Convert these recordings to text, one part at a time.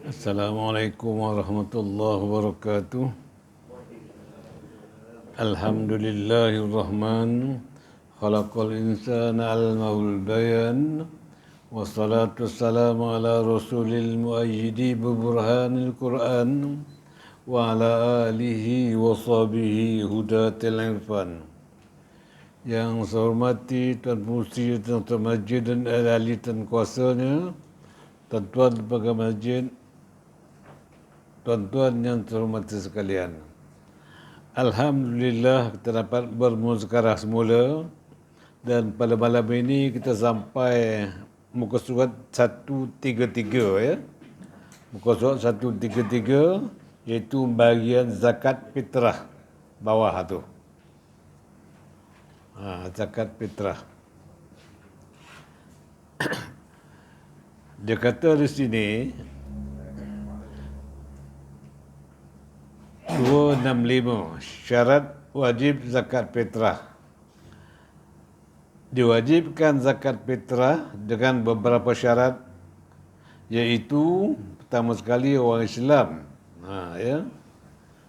Assalamualaikum warahmatullahi wabarakatuh. Alhamdulillahirrahman. Khalaqal insana almahul bayan. Wassalatu wassalamu ala rasulil muayyidi biburhanil Qur'an. Wa ala alihi wa sahbihi hudatil irfan. Yang saya hormati Tuan Musi, Tuan Masjid dan ahli dan kuasanya, tuan-tuan lembaga masjid, tuan-tuan yang terhormati sekalian. Alhamdulillah kita dapat bermuzkarah semula, dan pada malam ini kita sampai muka surat 133 ya. Muka surat 133 iaitu bahagian zakat fitrah bawah tu. Zakat fitrah. Dia kata di sini 265 syarat wajib zakat fitrah. Diwajibkan zakat fitrah dengan beberapa syarat, iaitu pertama sekali orang Islam.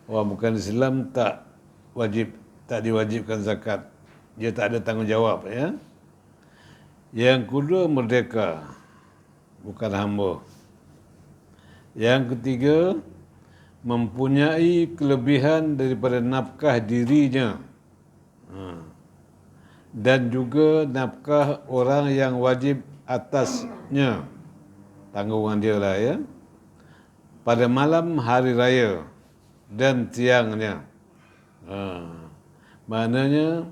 Orang bukan Islam tak diwajibkan zakat. Dia tak ada tanggungjawab ya. Yang kedua merdeka, bukan hamba. Yang ketiga mempunyai kelebihan daripada nafkah dirinya dan juga nafkah orang yang wajib atasnya, tanggungan dia lah ya, pada malam hari raya dan siangnya. Maknanya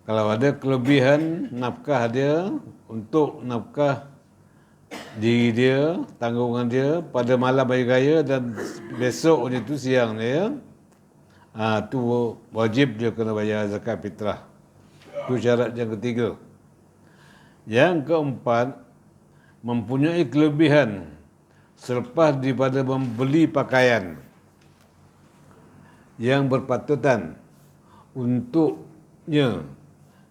kalau ada kelebihan nafkah dia untuk nafkah diri dia, tanggungan dia pada malam hari raya dan besoknya tu siangnya ya, tu wajib dia kena bayar zakat fitrah. Tu syarat yang ketiga. Yang keempat, mempunyai kelebihan selepas daripada membeli pakaian yang berpatutan untuknya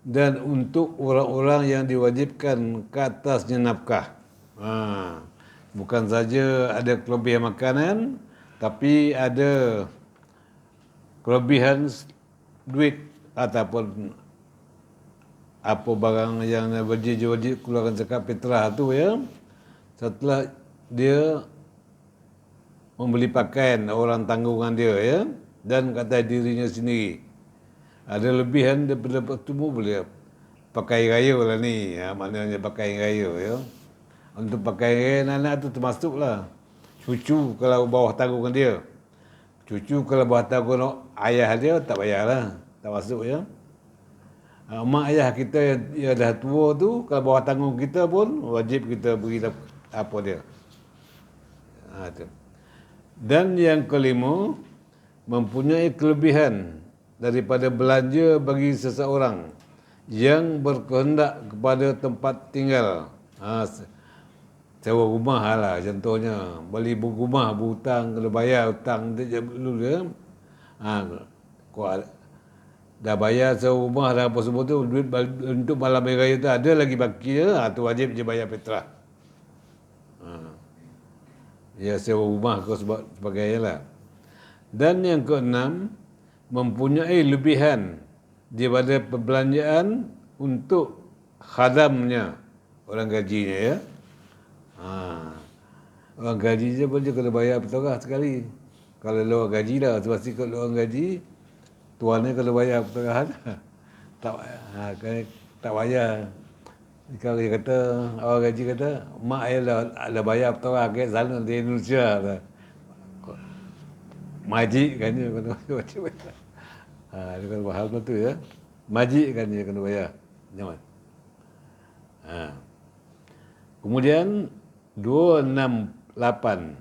dan untuk orang-orang yang diwajibkan ke atasnya nafkah. Bukan saja ada kelebihan makanan, tapi ada kelebihan duit ataupun apa barang yang wajib keluarkan zakat fitrah tu ya. Setelah dia membeli pakaian orang tanggungan dia ya, dan kata dirinya sendiri, ada lebihan daripada itu boleh pakai raya lah ni, maknanya pakai raya ya. Untuk pakai raya anak-anak tu termasuklah cucu kalau bawah tanggungan dia. Cucu kalau bawah tanggungan ayah dia tak payahlah, tak masuk ya. Mak ayah kita yang dah tua tu kalau bawah tanggungan kita pun wajib kita beri apa dia. Tu. Dan yang kelima, mempunyai kelebihan daripada belanja bagi seseorang yang berkehendak kepada tempat tinggal. Sewa rumah lah contohnya. Beli rumah berhutang, kena bayar hutang dulu dia. Dah bayar sewa rumah dah apa semua tu, duit untuk malam hari raya tu ada lagi baki dia, tu wajib je bayar fitrah. Ya sewa rumah ke sebagainya lah. Dan yang keenam, mempunyai lebihan daripada perbelanjaan untuk khadamnya, orang gajinya ya. Orang gaji je pun dia kena bayar fitrah sekali. Kalau luar gaji lah, pasti kalau orang gaji, tuannya kena bayar fitrah lah. Tak bayar. Kalau dia kata, orang gaji kata, mak ayah dah bayar fitrah ke sana di Indonesia lah. Majik kan dia kena bayar. Dia kena hal tu ya. Majik kan dia kena bayar. Jangan. Kemudian 268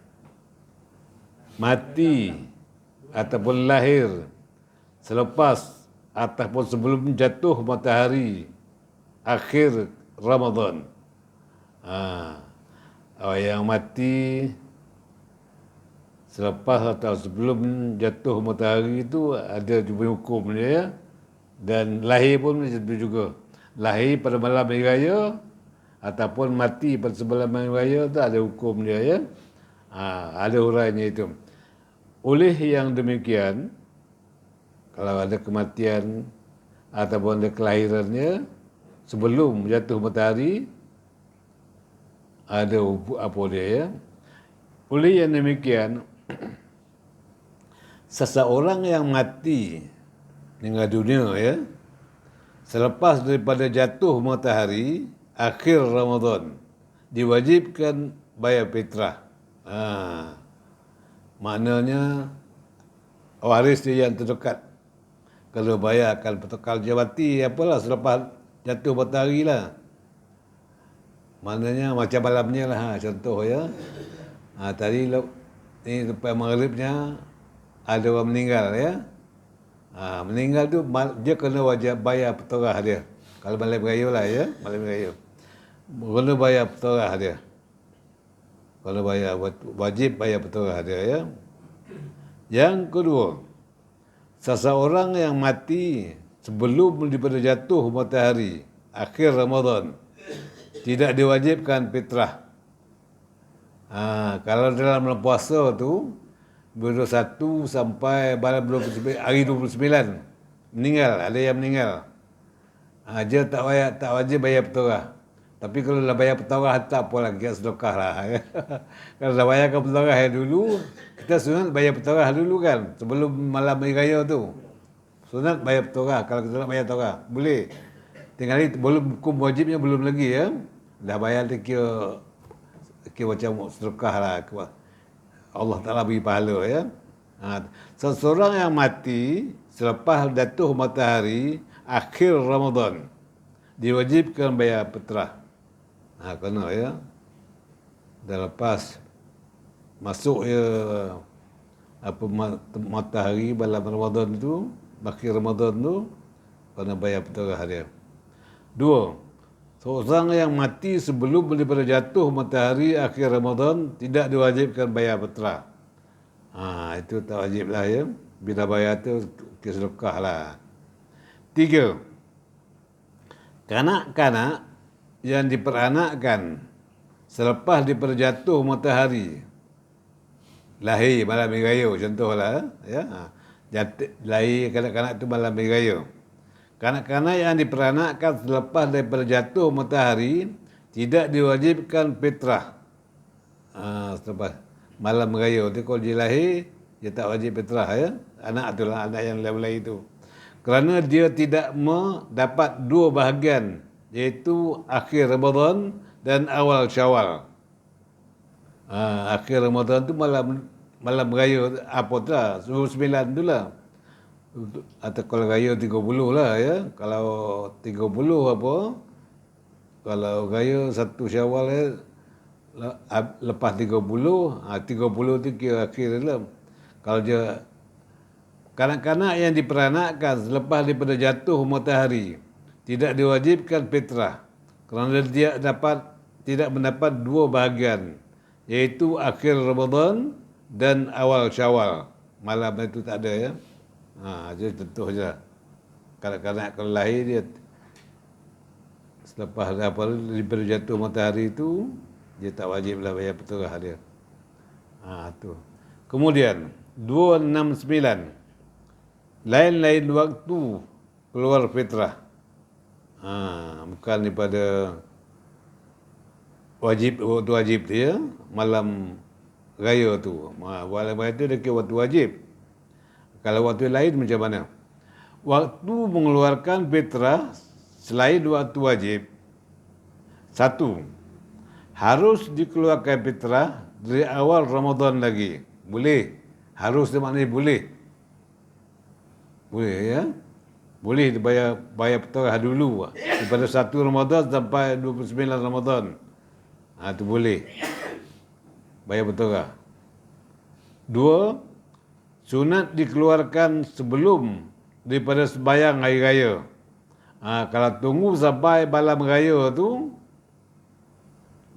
mati ataupun lahir selepas ataupun sebelum jatuh matahari akhir Ramadan. Yang mati selepas atau sebelum jatuh matahari itu ada juga hukum dia ya. Dan lahir pun juga. Lahir pada malam hari raya ataupun mati pada sebelah malam raya tu ada hukum dia, ya. Ada hurainya itu. Oleh yang demikian, kalau ada kematian ataupun ada kelahirannya sebelum jatuh matahari, ada apa dia, ya. Oleh yang demikian, seseorang yang mati meninggal dunia, ya, selepas daripada jatuh matahari akhir Ramadan, diwajibkan bayar fitrah. Maknanya waris dia yang terdekat kalau bayar akan kalau dia mati apalah selepas jatuh matahari lah. Maknanya macam malamnya lah, contoh, ya. Tadi ni lepas maghribnya ada orang meninggal, ya. Meninggal tu dia kena wajib bayar petorah dia. Kalau malam raya lah, ya, malam raya. Kena bayar petorah dia. Kena bayar, wajib bayar petorah dia, ya. Yang kedua, seseorang yang mati sebelum daripada jatuh matahari akhir Ramadan tidak diwajibkan fitrah. Kalau dalam bulan puasa tu 21 sampai hari 29 meninggal, ada yang meninggal, dia tak wajib bayar petorah. Tapi kalau dah bayar petorah tak apa lagi, sedekah lah. Kalau dah bayarkan petorah dulu, kita sunat bayar petorah dulu kan, sebelum malam hari raya tu. Sunat bayar petorah, kalau kita nak bayar petorah boleh. Tinggal ni belum, hukum wajibnya belum lagi, ya. Dah bayar tu kira macam sedekah lah. Allah Ta'ala beri pahala, ya. Seseorang yang mati selepas jatuh matahari akhir Ramadan diwajibkan bayar fitrah. Kena, ya. Dah lepas masuk, ya, matahari malam Ramadan tu, akhir Ramadan tu, kena bayar fitrah dia. 2. Seorang yang mati sebelum daripada jatuh matahari akhir Ramadan tidak diwajibkan bayar fitrah. Itu tak wajib lah, ya. Bila bayar tu sedekah lah. 3. Kanak-kanak yang diperanakkan selepas daripada jatuh matahari, lahir malam hari raya contohlah, ya. Lahir kanak-kanak tu malam hari raya. Kanak-kanak yang diperanakkan selepas daripada jatuh matahari tidak diwajibkan fitrah. Selepas malam raya tu kalau dia lahir, dia tak wajib fitrah, ya. Anak tu lah, anak yang lahir itu. Kerana dia tidak mendapat dua bahagian, iaitu akhir Ramadan dan awal Syawal. Akhir Ramadan tu malam raya apa tu lah, 29 tu lah. Atau kalau raya 30 lah, ya. Kalau 30 apa, kalau raya 1 Syawal, ya, lepas 30, 30 tu kira akhir dalam. Kalau dia kanak-kanak yang diperanakkan selepas daripada jatuh matahari tidak diwajibkan fitrah kerana dia tidak mendapat dua bahagian, iaitu akhir Ramadan dan awal Syawal. Malam itu tak ada, ya. Jadi tentu saja kanak-kanak kalau lahir dia selepas daripada jatuh matahari itu, dia tak wajiblah bayar fitrah dia. Tu. Kemudian 269, lain-lain waktu keluar fitrah. Bukan daripada waktu wajib dia, malam raya tu. Malam raya tu dia kira waktu wajib. Kalau waktu lain macam mana? Waktu mengeluarkan fitrah selain waktu wajib. 1. Harus dikeluarkan fitrah dari awal Ramadan lagi. Boleh. Harus dia maknanya boleh. Boleh, ya. Boleh bayar fitrah dulu. Daripada 1 Ramadan sampai 29 Ramadan. Itu boleh. Bayar fitrah. 2. Sunat dikeluarkan sebelum daripada sembahyang hari raya. Kalau tunggu sampai malam raya tu,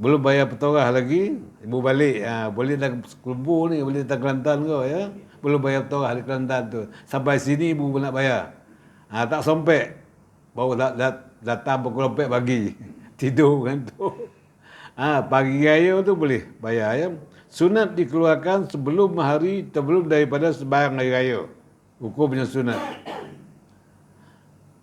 belum bayar fitrah lagi, ibu balik. Boleh datang Kelumbu ni, boleh datang Kelantan kau, ya. Belum bayar fitrah di Kelantan tu. Sampai sini ibu nak bayar. Tak sompek. Baru datang pukul lompek bagi. tidur ngantuk. Pagi raya tu boleh bayar ya. Sunat dikeluarkan sebelum daripada sembahyang hari raya. Hukumnya sunat.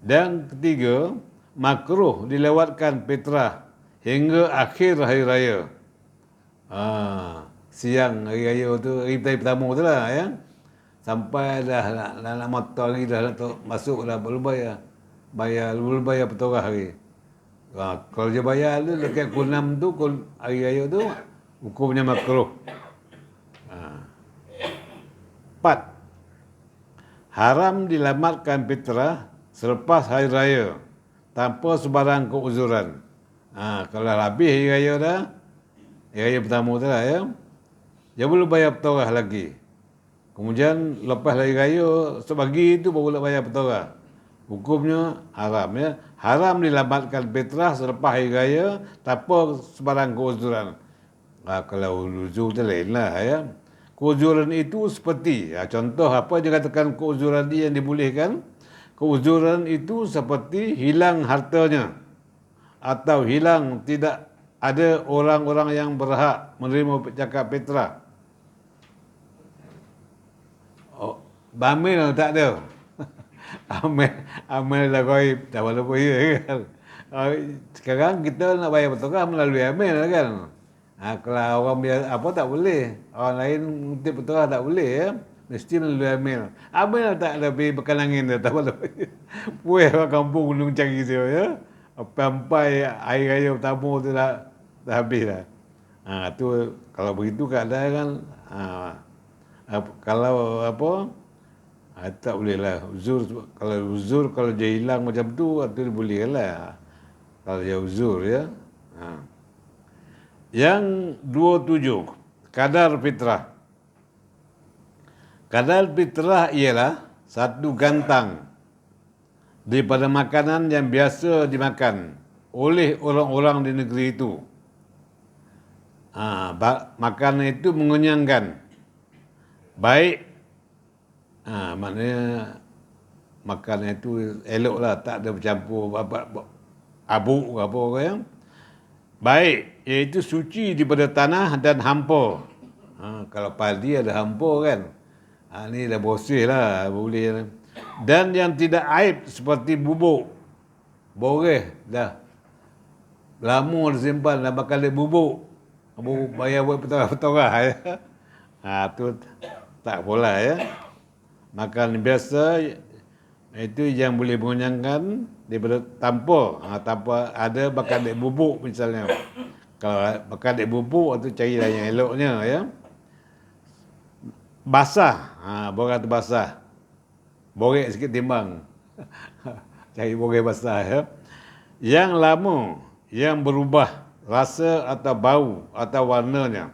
Dan ketiga, makruh dilewatkan fitrah hingga akhir hari raya. Siang hari raya tu, hari pertama tu lah ya. Sampai dah nak motor lagi dah masuk dah belum bayar. Belum bayar petorah hari. Kalau dia bayar tu dekat pukul 6 tu, hari raya tu, hukumnya makruh. 4. Haram dilamatkan fitrah selepas hari raya tanpa sebarang keuzuran. Kalau habis hari raya dah, hari raya pertama tu lah ya, dia belum bayar petorah lagi. Kemudian lepas hari raya sebagi itu baru nak bayar petorah. Hukumnya haram ya. Haram dilamatkan fitrah selepas hari raya tanpa sebarang keuzuran. Kalau uzur tu lain lah ya. Keuzuran itu seperti, contoh apa dia katakan keuzuran dia yang dibolehkan? Keuzuran itu seperti hilang hartanya atau hilang tidak ada orang-orang yang berhak menerima zakat fitrah. Bamil tak ada. Amil dah gaib, tak walaupun ya kan. Sekarang kita nak bayar petorah melalui amil kan. Kalau orang biasa apa tak boleh. Orang lain ngutip petorah tak boleh ya. Mesti melalui amil. Amil tak ada pergi bekan angin dah, tak boleh. Puih orang kampung gunung cari dia ya. Sampai air raya pertama tu dah habis dah. Tu kalau begitu keadaan kan kalau apa tak boleh lah. Uzur kalau dia hilang macam tu dia boleh lah. Kalau dia uzur ya. Yang 27, kadar fitrah. Kadar fitrah ialah satu gantang daripada makanan yang biasa dimakan oleh orang-orang di negeri itu. Makanan itu mengenyangkan. Baik, maknanya makanan itu eloklah, tak ada bercampur abu apa orang. Baik, iaitu suci daripada tanah dan hampa. Kalau padi ada hampa kan. Ni dah bersih lah, boleh. Dan yang tidak aib seperti bubuk. Boreh dah. Lama disimpan, dah bakal dia bubuk. Bayar buat petorah ya. Tu tak boleh ya. Makan biasa itu yang boleh mengenyangkan daripada tanpa ada bakal dek bubuk misalnya. Kalau bakal dek bubuk tu carilah yang eloknya ya. Basah, borang tu basah. Borek sikit timbang. Cari borek basah ya. Yang lama, yang berubah rasa atau bau atau warnanya.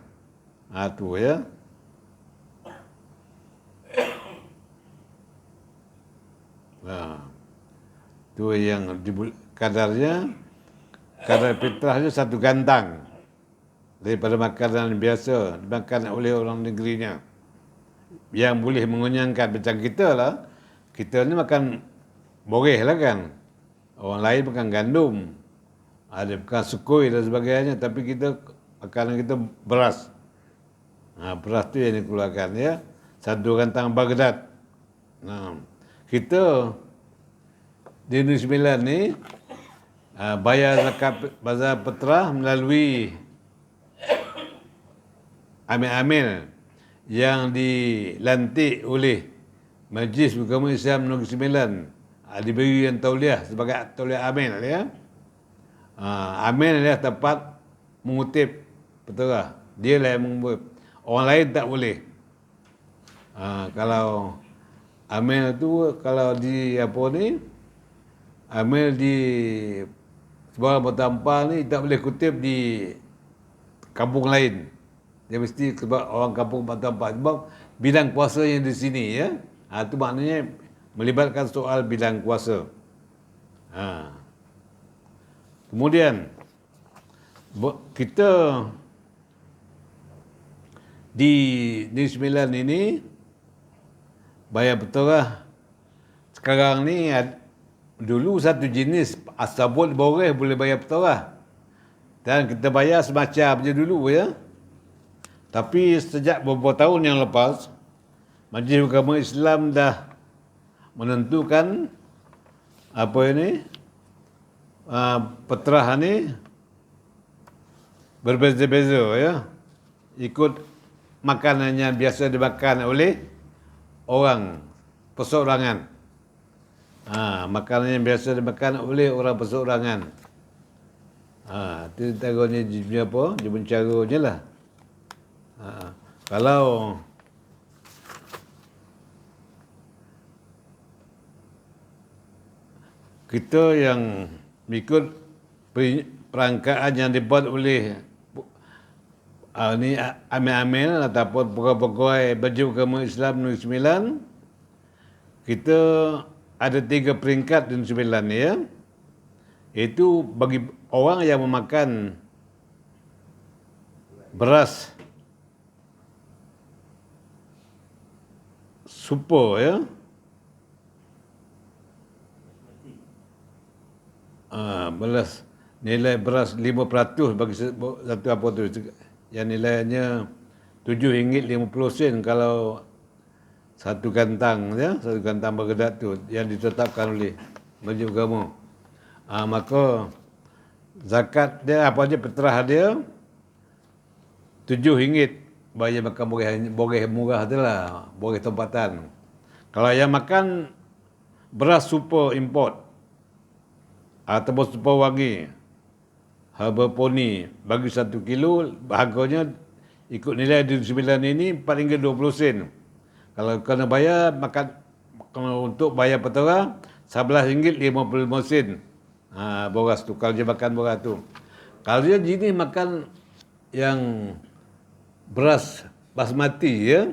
Tu ya. Tu yang kadar fitrahnya satu gantang daripada makanan biasa dimakan oleh orang negerinya yang boleh mengenyangkan. Macam kita lah, kita ni makan boreh lah kan, orang lain makan gandum, ada makan sukoi dan sebagainya, tapi makanan kita beras. Beras tu yang dikeluarkan ya, satu gantang Baghdad. Kita di Negeri Sembilan ni bayar zakat fitrah melalui amil-amil yang dilantik oleh Majlis Agama Islam Negeri Sembilan, diberi yang tauliah sebagai tauliah amil ya. Amil adalah tempat mengutip petorah, dia lah yang mengutip, orang lain tak boleh. Kalau amil tu kalau di amil di sebarang bertampar ni tak boleh kutip di kampung lain. Dia mesti sebab orang kampung bertampar, sebab bidang kuasa yang di sini ya. Itu maknanya melibatkan soal bidang kuasa. Kemudian kita di Negeri Sembilan ini bayar petorah sekarang ni, dulu satu jenis sabut boreh boleh bayar petorah. Dan kita bayar semacam je dulu ya. Tapi sejak beberapa tahun yang lepas, Majlis Agama Islam dah menentukan apa ini peterah ni berbeza-beza ya. Ikut makanan yang biasa dimakan oleh orang perseorangan. Makanan yang biasa dimakan oleh orang perseorangan. Itu taruhnya apa? Dia caranya lah. Kalau kita yang ikut perangkaan yang dibuat oleh ni amil-amil ataupun pegawai baju agama Islam Negeri Sembilan, kita ada 3 peringkat di Negeri Sembilan ni ya. Itu bagi orang yang memakan beras super ya. Beras nilai beras 5% bagi satu apa tu, yang nilainya RM7.50 kalau satu kantang ya, satu kantang bergedak tu yang ditetapkan oleh Majlis Agama. Maka zakat dia apa je peterah dia RM7 bagi makan boreh murah tu lah, boreh tempatan. Kalau yang makan beras super import ataupun super wangi Harbour Pony bagi 1 kilo, harganya ikut nilai di 9 ini RM4.20. Kalau kena bayar makan, kalau untuk bayar peterah RM11.55. Boras tu kalau dia makan boras tu. Kalau dia jenis makan yang beras basmati ya,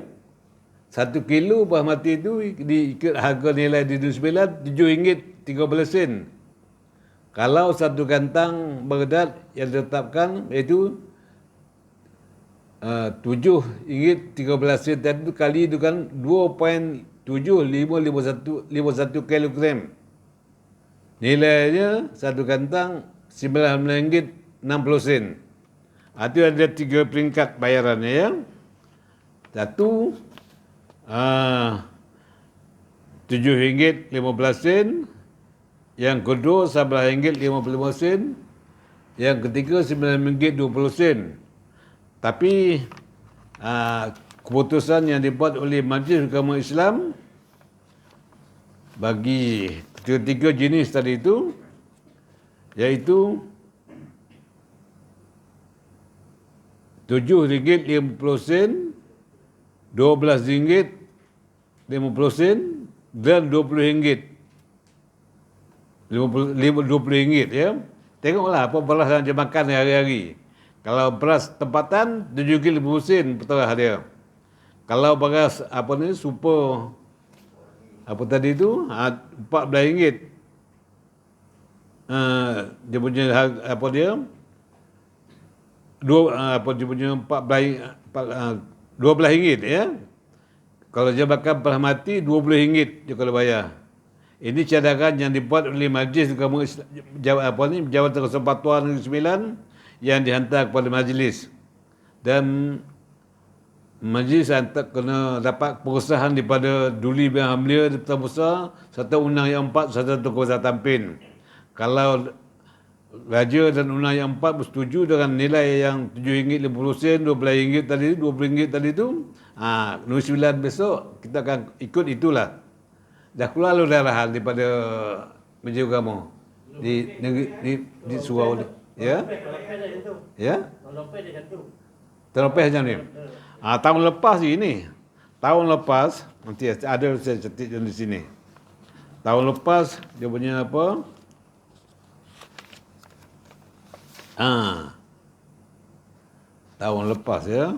1 kilo basmati tu diikut harga nilai di 9 RM7.13. Kalau satu kantang bergedat yang ditetapkan iaitu RM7.13 tadi tu kali itu kan 2.7551 kilogram. Nilainya satu kantang RM19.60. Itu ada 3 peringkat bayarannya ya. Satu RM7.15, yang kedua RM11.55, yang ketiga RM9.20. Tapi keputusan yang dibuat oleh Majlis Agama Islam bagi tiga jenis tadi itu, iaitu RM7.50, RM12.50 dan RM20. RM20 ya. Tengoklah apa beras yang dia makan hari-hari. Kalau beras tempatan RM7.50 peterah dia. Kalau beras apa ni super apa tadi tu RM14. Dia punya apa dia? Dia punya RM12 ya. Kalau dia makan beras mati RM20 dia kalau bayar. Ini cadangan yang dibuat oleh Majlis Agama Islam, Jabatan Kesempatan Negeri Sembilan yang dihantar kepada majlis. Dan majlis kena dapat pengesahan daripada Duli bin Hamlia Duta Besar serta Undang yang 4 serta Tengku Besar Tampin. Kalau Raja dan Undang yang 4 bersetuju dengan nilai yang RM7.50, RM12 tadi, RM20 tadi tu, Negeri Sembilan besok kita akan ikut itulah. Dah keluar lalu arahan daripada Majlis Agama di negeri di surau ya. Ya. Tahun lepas macam ni. Tahun lepas ini. Tahun lepas nanti ada saya cetik di sini. Tahun lepas dia punya apa? Tahun lepas ya.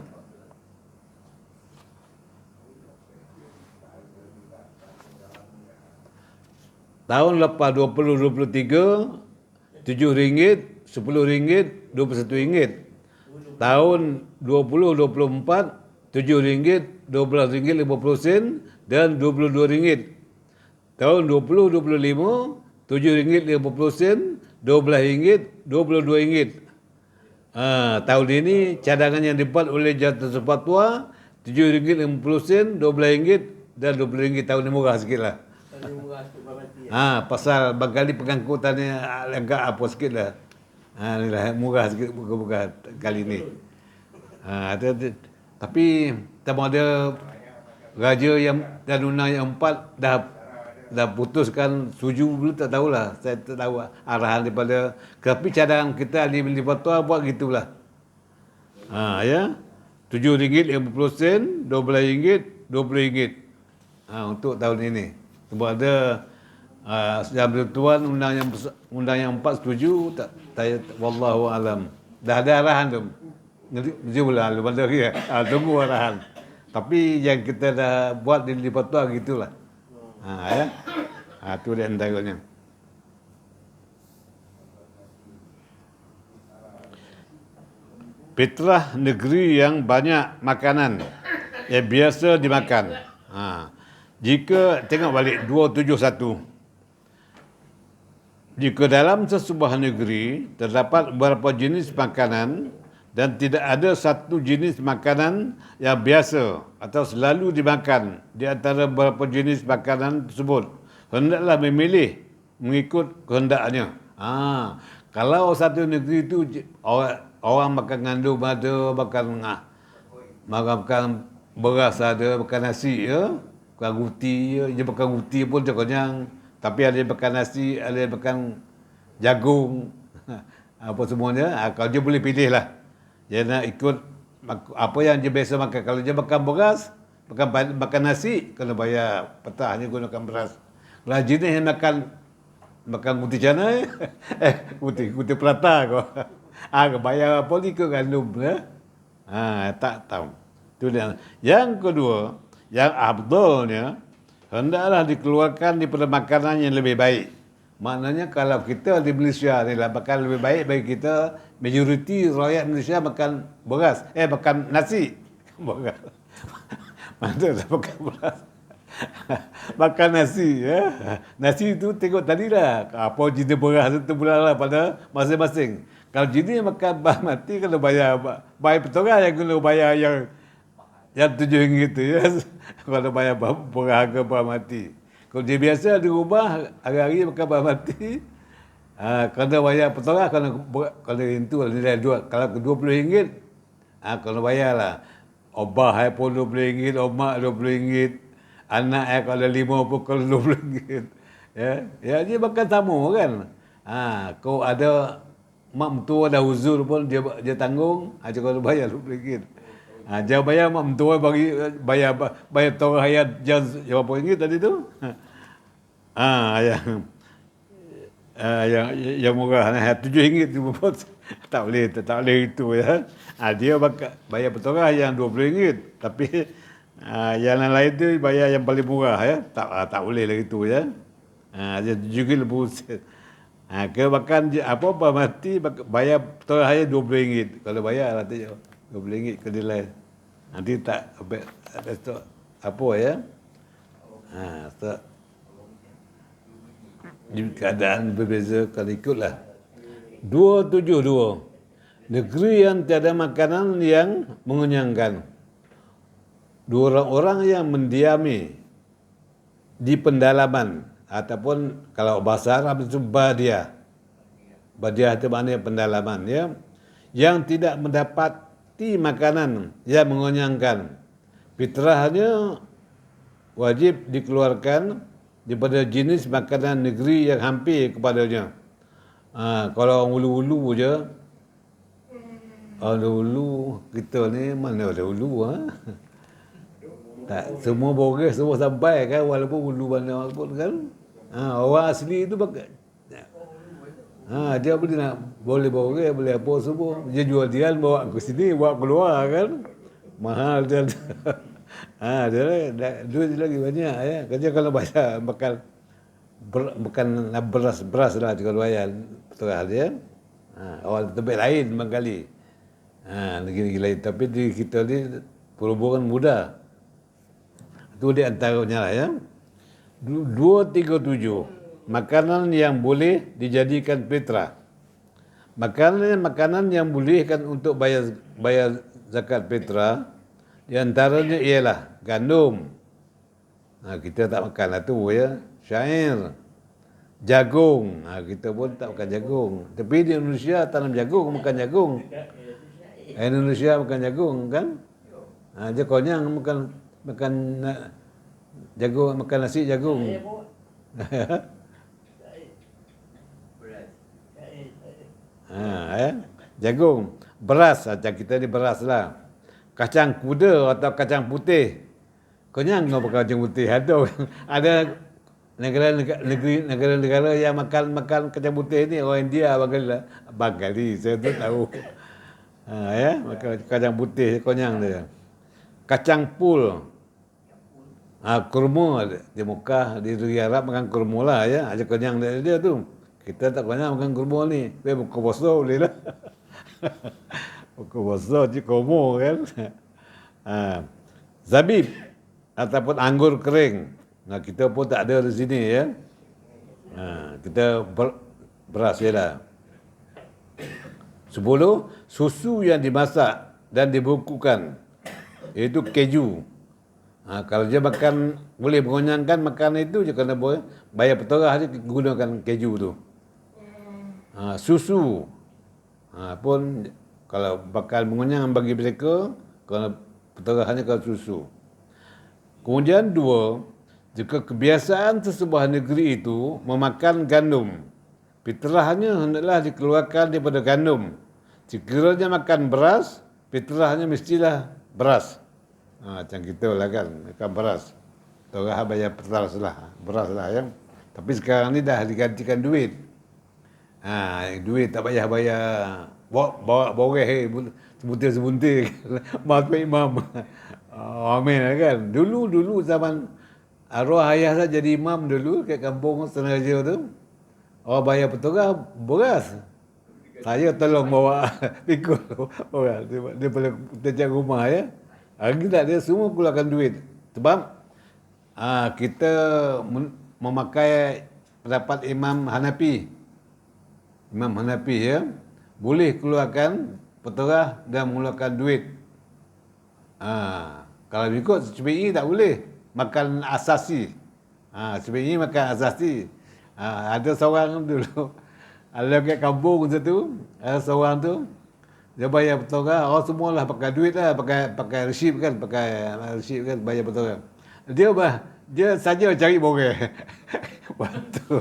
Tahun lepas 2023 RM7, RM10, RM21. Tahun 2024 RM7, RM12.50 dan RM22. Tahun 2025 RM7.50, RM12, RM22. Tahun ini cadangan yang dibuat oleh Jatuh Fatwa RM7.50, RM12 dan RM20 tahun ini murah sikit lah. Pasal barangkali pengangkutannya agak apa sikit lah. Ni lah murah sikit buka kali ni. Tapi tambah ada raja yang dan undang yang 4 dah putuskan setuju belum tak tahulah. Saya tak tahu arahan daripada, tapi cadangan kita ahli fatwa buat gitulah. Ya. RM7.50, RM12, RM20. Untuk tahun ini. Sebab ada yang bertuan undang yang 4 setuju, tak wallahu alam. Dah ada arahan tu. Jumlah lu bandar ya. Tunggu arahan. Tapi yang kita dah buat di fatwa gitulah. Ya. Itu dia antaranya. Fitrah negeri yang banyak makanan yang biasa dimakan. Jika tengok balik 271. Jika dalam sesebuah negeri terdapat beberapa jenis makanan dan tidak ada satu jenis makanan yang biasa atau selalu dimakan di antara beberapa jenis makanan tersebut, hendaklah memilih mengikut kehendaknya. Kalau satu negeri itu orang makan gandum ada, makan beras ada, makan nasi ya, makan roti ya, dia makan roti pun tak kenyang. Tapi ada yang makan nasi, ada yang makan jagung, apa semuanya. Kalau dia boleh pilih lah. Dia nak ikut apa yang dia biasa makan. Kalau dia makan beras, makan nasi, kena bayar petahnya gunakan beras. Kalau jenis yang makan roti canai, roti prata kau. Bayar apa ni ke gandum ya? Tak tahu. Itu dia. Yang kedua, yang afdalnya hendaklah dikeluarkan daripada makanan yang lebih baik. Maknanya kalau kita di Malaysia ni lah makan lebih baik bagi kita, majoriti rakyat Malaysia makan beras, makan nasi. Beras. Mana dah makan beras. Makan nasi ya. Nasi tu tengok tadi lah. Apa jenis beras tu lah pada masing-masing. Kalau jenis makan basmati kena bayar petorang yang kena bayar yang RM7 tu ya. Kalau bayar harga basmati. Kalau dia biasa di rumah hari-hari makan basmati, kena bayar petorang kalau itu nilai dua. Kalau RM20, kena bayar lah. Obah pun RM20, omak RM20, anak kalau 5 pun kalau RM20. Ya, dia makan sama kan. Kau ada mak mentua dah uzur pun dia tanggung, kalau bayar RM20. Jangan bayar mak mentua bagi bayar torang hayat jangan berapa ringgit tadi tu. Yang murah RM7 tu pun tak boleh itu ya. Dia bayar petorang yang RM20, tapi yang lain tu bayar yang paling murah ya. Tak boleh lah itu ya. Dia juga lebih sen. Ke makan apa mati bayar petorang hanya RM20. Kalau bayar lah tu RM20 kedelai. Nanti tak besok apa ya. Keadaan berbeza kalau ikutlah. 272. Negeri yang tiada makanan yang mengenyangkan. Dua orang yang mendiami di pendalaman ataupun kalau bahasa Arab itu badia. Badia itu maknanya pendalaman ya. Yang tidak mendapati makanan yang mengenyangkan. Fitrahnya wajib dikeluarkan daripada jenis makanan negeri yang hampir kepadanya. Kalau orang ulu-ulu je, orang ulu kita ni mana ada ulu tak semua boleh semua sampai kan, walaupun ulu mana pun kan. Orang asli tu dia boleh apa semua. Dia jual dian bawa ke sini, bawa keluar kan. Mahal dia. Dia duit lagi banyak ya. Kerja kalau bayar makan beras lah kalau bayar betul dia. Orang tempat lain barangkali. Negeri-negeri lain, tapi di kita ni perhubungan mudah. Itu di antaranya lah ya. 237. Makanan yang boleh dijadikan fitrah. Makanan yang bolehkan untuk bayar zakat fitrah, di antaranya ialah gandum. Kita tak makan lah tu ya. Syair, jagung. Kita pun tak makan jagung. Tapi di Indonesia tanam jagung, makan jagung. Indonesia makan jagung kan? Dia konyang makan jagung, makan nasi jagung. Jagung, beras, macam kita ni beras lah. Kacang kuda atau kacang putih. Konyang kau pakai kacang putih. Ada negara-negara yang makan kacang putih ni, orang India Bengali saya tu tahu. Makan kacang putih konyang dia. Kacang pul. Kurma di Mekah, di Arab makan kurma lah ya. Ada konyang dia tu. Kita tak konyang makan kurma ni. Buka puasa boleh lah. Buka puasa je kurma kan. Zabib ataupun anggur kering. Kita pun tak ada di sini ya. Kita beras je lah. 10. Susu yang dimasak dan dibukukan, iaitu keju. Kalau dia makan, boleh mengonyangkan makan itu je, kena bayar petorah je gunakan keju tu. Susu pun kalau bakal mengonyang bagi mereka, kena petorahnya kalau susu. Kemudian 2, jika kebiasaan sesebuah negeri itu memakan gandum, fitrahnya hendaklah dikeluarkan daripada gandum. Sekiranya makan beras, fitrahnya mestilah beras. Macam kita lah kan, makan beras. Torah bayar beras lah ya. Tapi sekarang ni dah digantikan duit. Duit tak payah bayar, bawa boreh sebuntir-sebuntir. Masuk imam. Amin kan. Dulu zaman arwah ayah saya jadi imam dulu kat kampung Senaja tu. Orang bayar petorah beras. Saya tolong bawa pikul orang dia boleh terjang rumah ya. Kita dia semua keluarkan duit. Sebab kita memakai pendapat Imam Hanafi. Imam Hanafi ya, boleh keluarkan petorah dan mengeluarkan duit. Kalau ikut CPI tak boleh. Makan asasi. CPI makan asasi. Ada seorang dulu, ada kat kampung tu, ada seorang tu, dia bayar petorah, orang semualah pakai duit lah, pakai resip kan, bayar petorah. Dia saja cari boreh. Waktu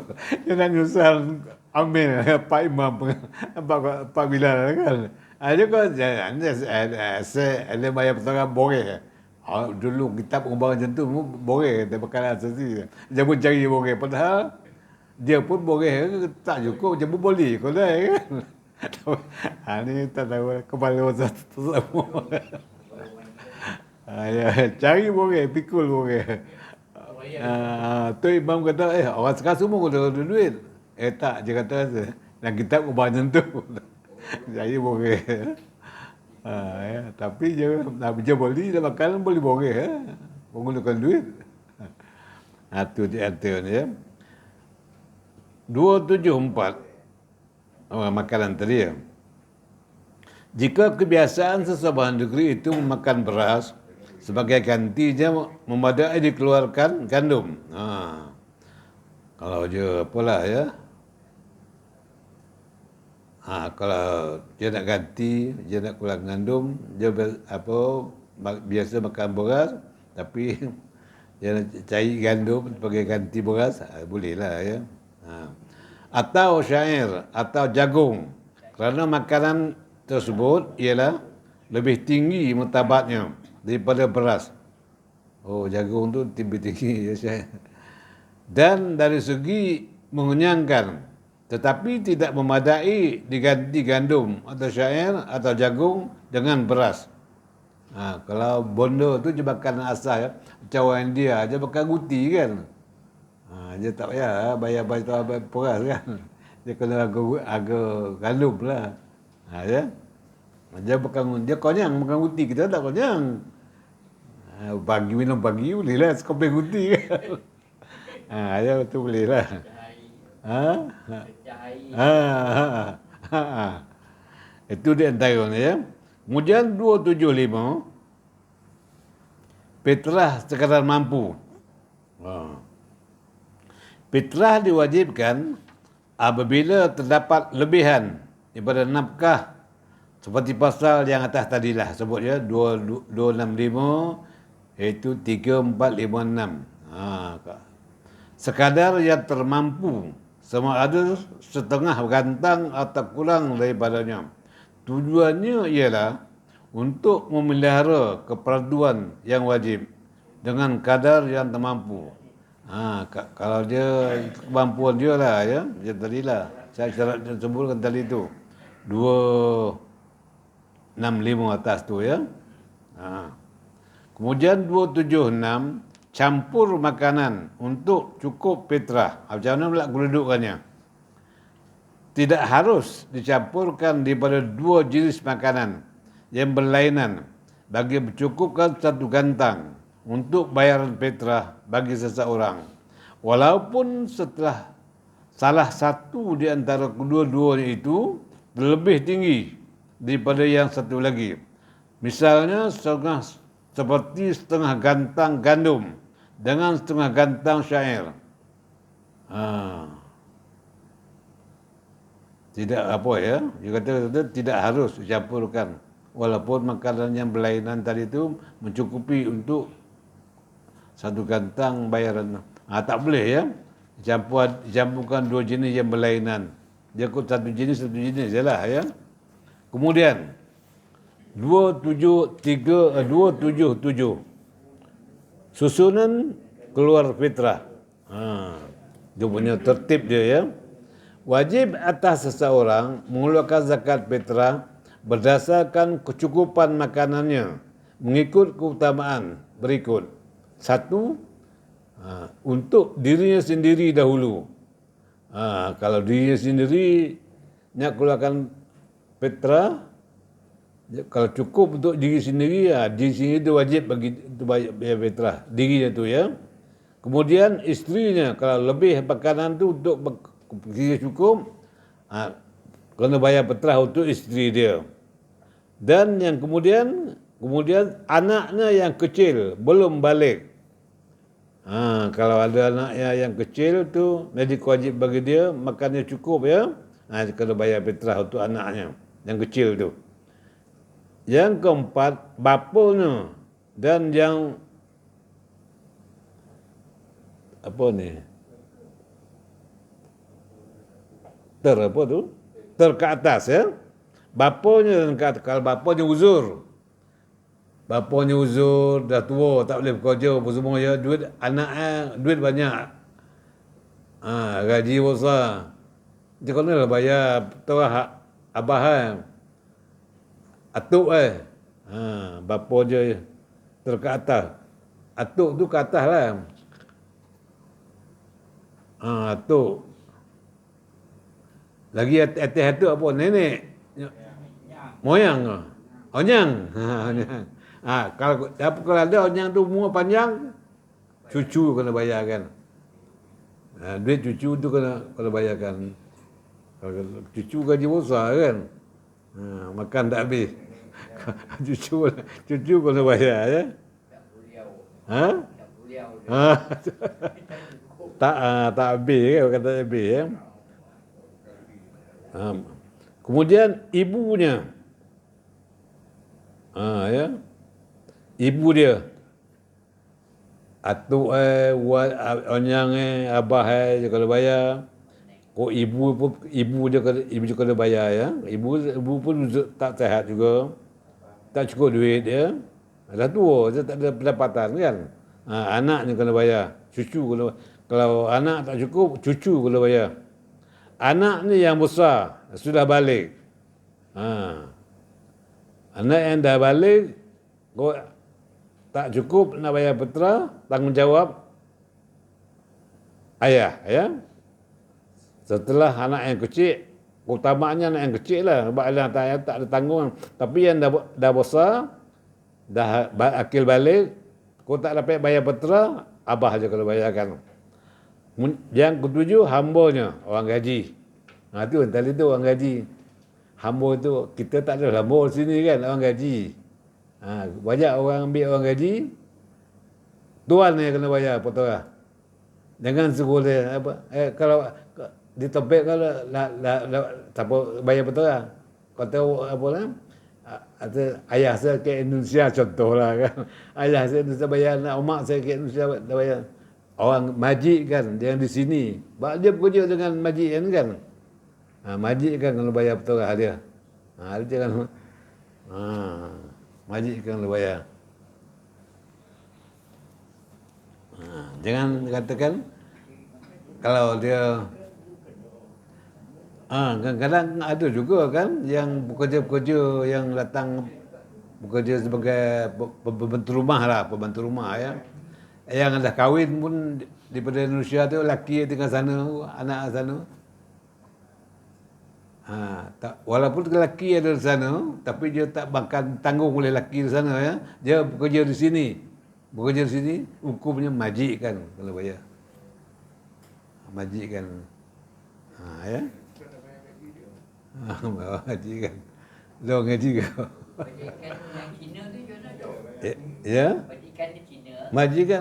dia nak nyusah Amin, Pak Imam, Pak Bilal kan. Dia kata, saya bayar petorah boreh. Dulu kitab pengembangan macam tu, boreh, dia pakai asasi. Dia pun cari boreh, padahal dia pun boreh tak cukup, dia pun boleh kodai kan. Ni tak tahu kepala otak semua. Cari boreh, pikul boreh. Tu imam kata, orang sekarang semua kena duit. Tak, dia kata, dan kitab pengembangan macam tu. Cari boreh. Tapi dia boleh, dia makan boleh boreh. Menggunakan duit. Itu dia ya. 274 makanan tadi ya. Jika kebiasaan sesebuah negeri itu memakan beras, sebagai gantinya memadai dikeluarkan gandum. Kalau dia apalah ya. Kalau dia nak ganti, dia nak keluar gandum, dia biasa makan beras, tapi dia nak cari gandum sebagai ganti beras, bolehlah ya. Atau syair atau jagung, kerana makanan tersebut ialah lebih tinggi martabatnya daripada beras. Jagung tu lebih tinggi ya syair. Dan dari segi mengenyangkan, tetapi tidak memadai diganti gandum atau syair atau jagung dengan beras. Kalau bondo tu je makan asal ya. Macam orang India je makan guti kan. Dia tak payah bayar beras kan. Dia kena harga gandum lah. Ya. Dia konyang makan guti, kita tak konyang. Pagi minum pagi boleh lah sekopek guti kan. Ya tu boleh lah. Itu di antaranya ya. Kemudian 275 fitrah sekadar mampu. Fitrah diwajibkan apabila terdapat lebihan daripada nafkah seperti pasal yang atas tadilah sebut ya 265 iaitu 3456. Sekadar yang termampu sama ada setengah gantang atau kurang daripadanya. Tujuannya ialah untuk memelihara keperluan yang wajib dengan kadar yang termampu. Kalau dia kemampuan dia lah ya, macam tadilah saya syarat yang sebutkan tadi tu 265 atas tu ya. Kemudian 276 campur makanan untuk cukup fitrah. Macam mana pula kedudukannya? Tidak harus dicampurkan daripada dua jenis makanan yang berlainan bagi mencukupkan satu gantang untuk bayaran fitrah bagi seseorang. Walaupun setelah salah satu di antara kedua-duanya itu lebih tinggi daripada yang satu lagi. Misalnya seperti setengah gantang gandum dengan setengah gantang syair. Tidak apa ya, dia kata tidak harus dicampurkan. Walaupun makanan yang berlainan tadi itu mencukupi untuk satu gantang bayaran. Tak boleh ya, dicampurkan dua jenis yang berlainan. Dia ikut satu jenis je lah ya. Kemudian 277 susunan keluar fitrah. Dia punya tertib dia ya. Wajib atas seseorang mengeluarkan zakat fitrah berdasarkan kecukupan makanannya mengikut keutamaan berikut. 1. Untuk dirinya sendiri dahulu. Kalau dirinya sendiri nak keluarkan fitrah, kalau cukup untuk diri sendiri, diri sendiri itu wajib bagi itu bayar fitrah dirinya tu ya. Kemudian istrinya kalau lebih makanan tu untuk kira cukup, kena bayar fitrah untuk isteri dia. Dan yang kemudian anaknya yang kecil belum balik. Kalau ada anaknya yang kecil tu, jadi wajib bagi dia makannya cukup ya. Kena bayar fitrah untuk anaknya yang kecil tu. Yang keempat, bapanya dan yang ter ke atas ya. Bapanya dan ke atas. Kalau bapanya uzur dah tua, tak boleh bekerja apa semua ya, duit banyak, gaji besar, dia kena lah bayar terah abah atuk bapa je ter ke atas. Atuk tu ke atas lah. Atuk. Lagi atas atuk apa? Nenek. Moyang. Onyang. Kalau ada onyang tu umur panjang, cucu kena bayarkan. Duit cucu tu kena bayarkan. Kalau cucu gaji besar kan, makan tak habis. Cucu kena bayar ya. Tak habis kan, kata tak habis ya. Kemudian ibunya, ya, ibu dia, atuk onyang abah je kalau bayar. Ibu dia kena bayar ya. Ibu pun tak sihat juga, tak cukup duit dia. Dah tua, dia tak ada pendapatan kan. Anak ni kena bayar, cucu kena. Kalau anak tak cukup, cucu kena bayar. Anak ni yang besar sudah balik. Anak yang dah balik, tak cukup nak bayar fitrah, tanggungjawab ayah ya. Setelah anak yang kecil, utamanya anak yang kecil lah, sebab anak tak ada tanggungan. Tapi yang dah besar, dah akil balik, kau tak dapat bayar fitrah, abah je kalau bayarkan. Yang ketujuh, hambanya, orang gaji. Itu tadi tu orang gaji. hamba tu kita tak ada hamba di sini kan, orang gaji. Banyak orang ambil orang gaji, tuan yang kena bayar potong. Jangan suruh dia apa, kalau di topik kalau siapa bayar potong. Kau tahu apa lah? Ayah saya ke Indonesia contohlah kan. Ayah saya Indonesia bayar, anak mak saya ke Indonesia bayar. Orang majik kan, yang di sini. Dia bekerja dengan majik kan. Majik kan kalau bayar potong dia. Dia jangan majik kan kalau bayar. Jangan katakan kalau dia kadang-kadang ada juga kan yang pekerja-pekerja yang datang bekerja sebagai pembantu rumah ya. Yang dah kahwin pun daripada Indonesia tu, laki tinggal sana, anak sana. Walaupun lelaki ada di sana, tapi dia tak makan tanggung oleh lelaki di sana ya. Dia bekerja di sini. Hukumnya majikkan kalau bayar. Majikkan. Ya. Bawa majikkan. Lo ngaji ke? Majikan yang Cina tu macam mana? Ya. Majikan di Cina. Majikan,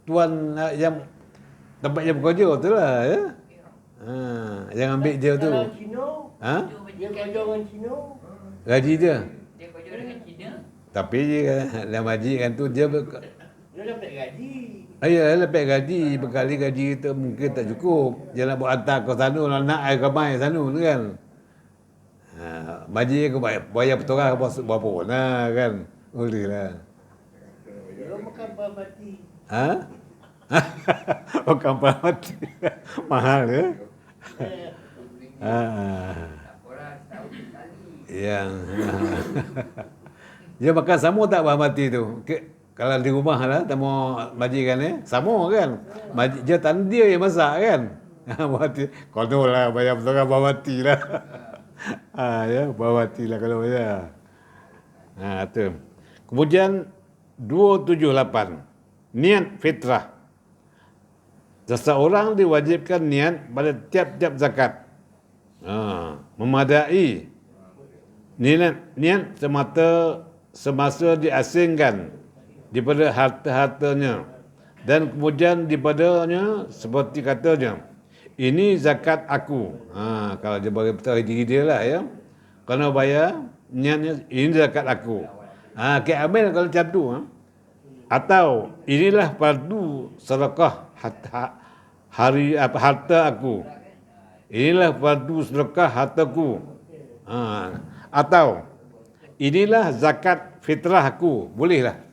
tuan yang tempat dia bekerja tu lah ya. Yang ambil dia tu. Kalau Cina, dia kerja dengan Cina. Gaji dia. Dia kerja dengan Cina. Tapi dia majikan tu dia Dia dapat gaji. dia dapat gaji, berkali gaji kita mungkin tak cukup. Dia nak buat hantar ke sana, nak air ramai sana tu kan. Maji aku bayar petorang berapa kan. Boleh lah. Dia makan mati. Makan mati. Mahal ya. Orang tahu sekali. Yang dia makan sama tak mati tu? Kalau di rumah lah, tamu majikan sama kan? Dia tak dia yang masak kan? Mati. Kono lah bayar petorang mati lah. Ya, bawati lah kalau ya. Tu. Kemudian 278. Niat fitrah. Seseorang diwajibkan niat pada tiap-tiap zakat. Memadai. Niat semasa diasingkan daripada harta-hartanya. Dan kemudian daripadanya seperti katanya, ini zakat aku. Kalau dia bagi betul diri dia lah ya. Kena bayar, niatnya ini zakat aku. Kayak ambil kalau macam tu. Atau inilah fardu sedekah harta aku. Inilah fardu sedekah hartaku. Atau inilah zakat fitrah aku. Bolehlah.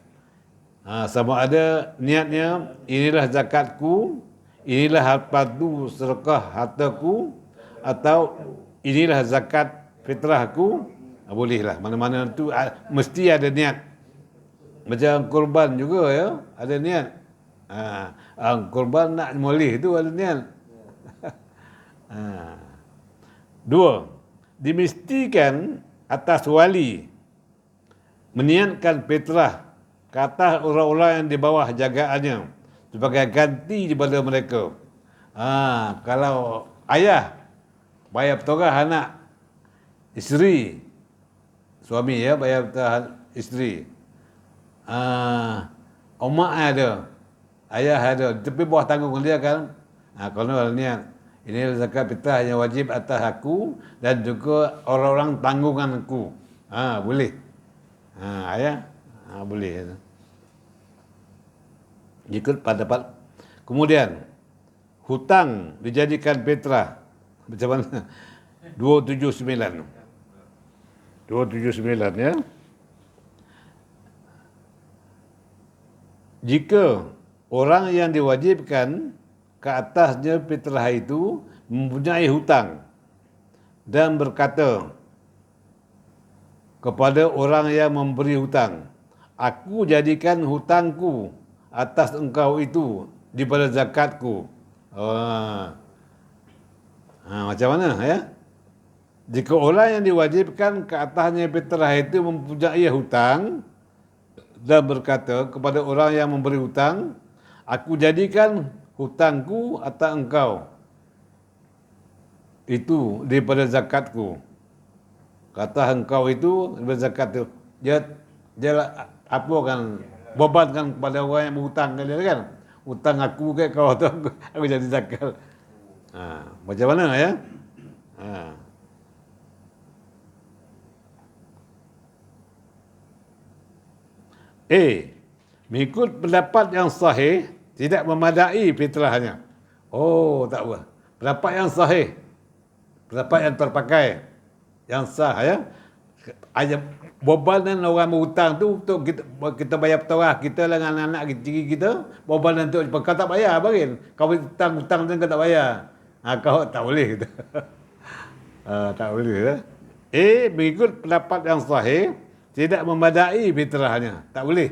Sama ada niatnya inilah zakatku, inilah fardu sedekah hartaku, atau inilah zakat fitrahku, bolehlah. Mana-mana tu mesti ada niat. Macam korban juga ya, ada niat. Korban nak moleh tu ada niat. 2. Dimestikan atas wali meniatkan fitrah ke atas orang-orang yang di bawah jagaannya sebagai ganti daripada mereka. Kalau ayah bayar petorang anak, isteri, suami ya bayar petorang isteri. Omak ada, ayah ada, tapi bawah tanggung dia kan. Kalau niat, ini zakat fitrah yang wajib atas aku dan juga orang-orang tanggunganku. Boleh. Ayah, boleh. Ikut pendapat. Kemudian hutang dijadikan fitrah. Macam mana? 279 ya. Jika orang yang diwajibkan ke atasnya fitrah itu mempunyai hutang dan berkata kepada orang yang memberi hutang, aku jadikan hutangku atas engkau itu daripada zakatku. Macam mana ya? Jika orang yang diwajibkan ke atasnya fitrah itu mempunyai hutang dan berkata kepada orang yang memberi hutang, aku jadikan hutangku atas engkau. itu daripada zakatku. Kata engkau itu daripada zakat tu. Dia apa kan bebankan kepada orang yang berhutang kan dia kan. Hutang aku ke kau tu aku jadi zakat. Macam mana ya? Ha. Mengikut pendapat yang sahih tidak memadai fitrahnya. Oh, tak apa. Pendapat yang sahih, pendapat yang terpakai, yang sah ya. Bebanan orang berhutang tu untuk kita bayar petawah kita dengan anak kecil kita, bebanan tu kau tak bayar barin. Kau hutang tu kau tak bayar. Kau tak boleh kita. Tak boleh ya. Mengikut pendapat yang sahih tidak memadai fitrahnya. Tak boleh.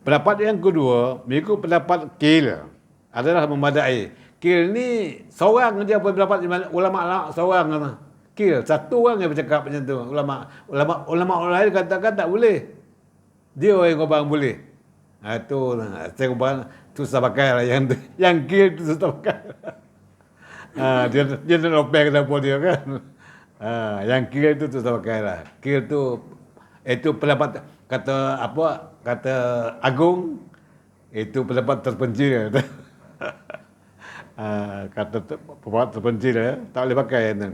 Pendapat yang kedua, mengikut pendapat Qil adalah memadai. Qil ni seorang je pendapat ulama seorang. Qil satu orang yang bercakap macam tu. Ulama lain katakan tak boleh. Dia orang yang boleh. Tu saya ubah susah pakai lah yang Qil tu susah pakai. Dia nak lopek kenapa dia kan. Yang Qil tu susah pakai lah. Qil tu itu pendapat kata apa, kata Agung, itu pendapat terpencil. Kata pendapat terpencil ya, tak boleh pakai itu.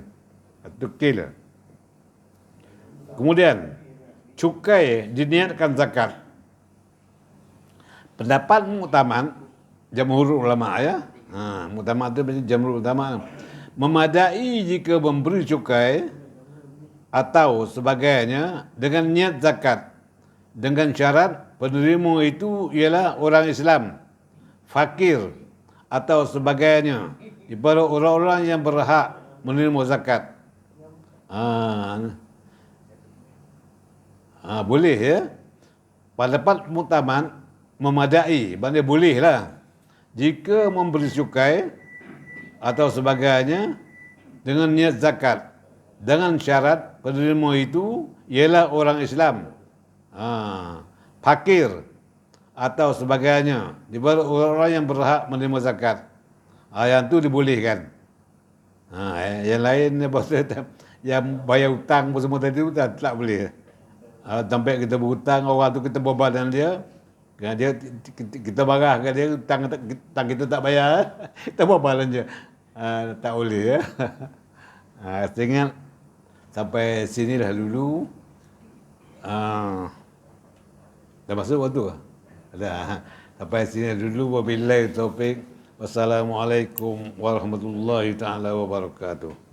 Itu Qil. Kemudian cukai diniatkan zakat. Pendapat muktamad jamhur ulama ya. Muktamad itu berarti jamhur ulama. Memadai jika memberi cukai atau sebagainya dengan niat zakat, dengan syarat penerima itu ialah orang Islam, fakir atau sebagainya, daripada orang-orang yang berhak menerima zakat. Boleh ya. Pendapat muktamad memadai, maknanya boleh lah. Jika memberi cukai atau sebagainya dengan niat zakat, dengan syarat penerima itu ialah orang Islam, fakir atau sebagainya, daripada orang-orang yang berhak menerima zakat. Yang tu dibolehkan. Yang lain yang bayar hutang semua tadi tu tak boleh. Sampai kita berhutang, orang tu kita beban dia, kita marah kat dia, hutang kita tak bayar, kita beban dia. Tak boleh ya. Saya ingat sampai sini dah dulu. Dah masuk waktu? Dah. Sampai sini dulu. Wabillahi taufik. Wassalamualaikum warahmatullahi taala wabarakatuh.